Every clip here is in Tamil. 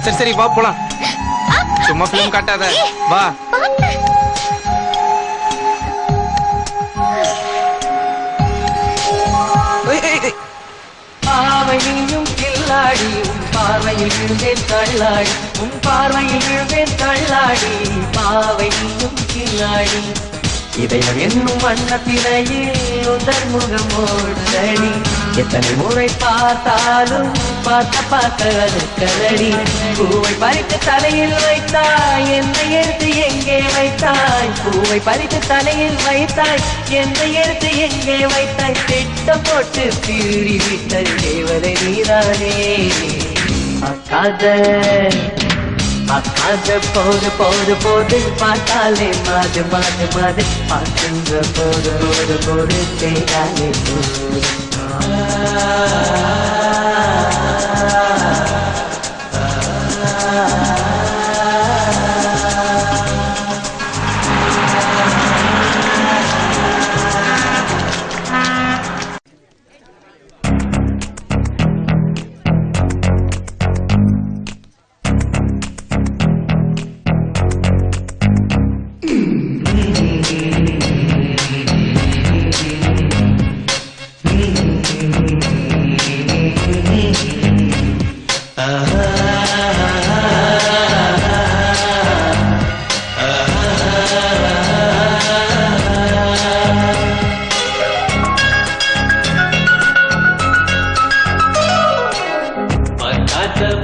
சரி சரி வா போலாம். சும்மா பிலிம் காட்டாத, வா. பாவையும் கில்லாடி உன் பார்வையில் விழுந்தேன் தள்ளாடி, உன் பார்வையில் விழுந்தேன் தள்ளாடி, பாவையும் கில்லாடி. இதயம் என்னும் வண்ணத்தினையில் உந்தன் முகம் ஓடுதடி, எத்தனை முறை பார்த்தாலும் பார்த்த பார்த்த அது கலடி. பூவை பறித்து தலையில் வைத்தாய், என்னை எடுத்து எங்கே வைத்தாய்? பூவை பறித்து தலையில் வைத்தாய், என்னை எடுத்து எங்கே வைத்தாய்? திட்டம் போட்டு திருடி விட்ட தேவதை நீதானே. அக்காத அக்காத போது போது போது பார்த்தாலே மாது மாது மாது, பார்க்கின்ற போது போது போது செய்தாலே போது.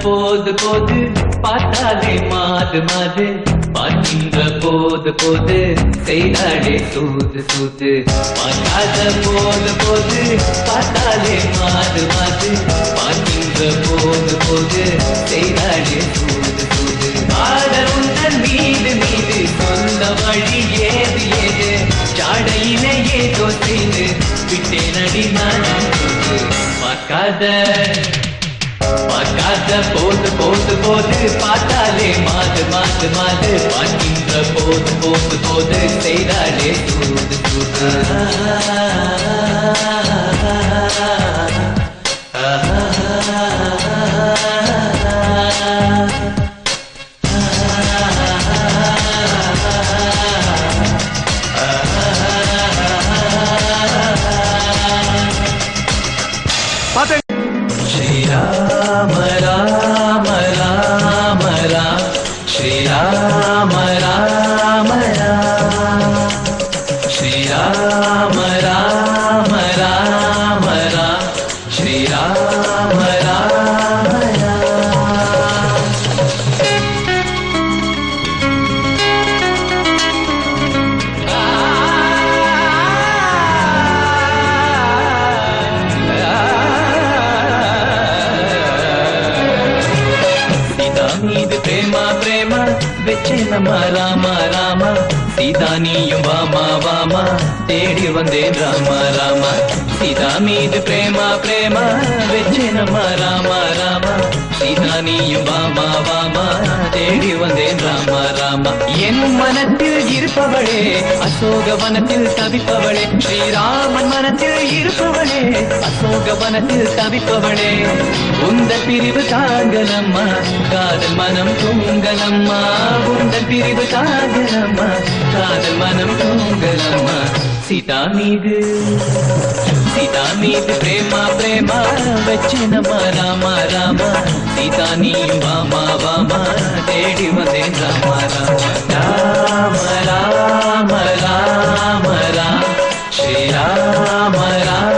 போது போது பார்த்தாலே மாது மாது, பார்க்கின்ற போது போது செய்தாலே சூது சூது. பார்க்காத போது போது பார்த்தாலே மாது மாது, பார்க்கின்ற போது போது செய்தாலே சூது சூது. காதல் உந்தன் மீது மீது சொந்த வழி ஏது ஏது, ஜாடையிலே ஏதோ செய்து விட்டேன் அடி நான். பார்க்காத பார்க்காத போது போது போது பார்த்தாலே மாது மாது மாது, பார்க்கின்ற போது போது போது செய்தாலே சூது சூது. श्रीराम राम राम राम, श्रीराम राम राम, श्रीराम राम राम राम, श्रीराम राम राम. மீது பிரேமா பிரேமா வெச்சேனம்மா ராமா ராமா, சீதா நீயும் வாமா வாமா தேடி வந்தேன் ராமா ராமா. சீதா மீது பிரேமா பிரேமா வெச்சேனம்மா ராமா ராமா, சீதா நீயும் வாமா வாமா தேடி வந்தேன் ராமா ராமா. என் மனத்தில் இருப்பவளே அசோக வனத்தில் தவிப்பவளே, ஸ்ரீராமன் மனத்தில் இருப்பவளே அசோக வனத்தில் தவிப்பவளே. உந்த பிரிவு தாங்கலம்மா காதல் மனம் தூங்கலம்மா, உந்த பிரிவு தாங்கலம்மா காதல் மனம் தூங்கலம்மா. சீதா மீது பிரேமா பிரேமா வச்சனம்மா ராமா ராமா, சீதா நீயும் வாமா வாமா தேடி வந்தேன் ராமா ராமா. ராம ராம ராம ராம, ஸ்ரீராம ராம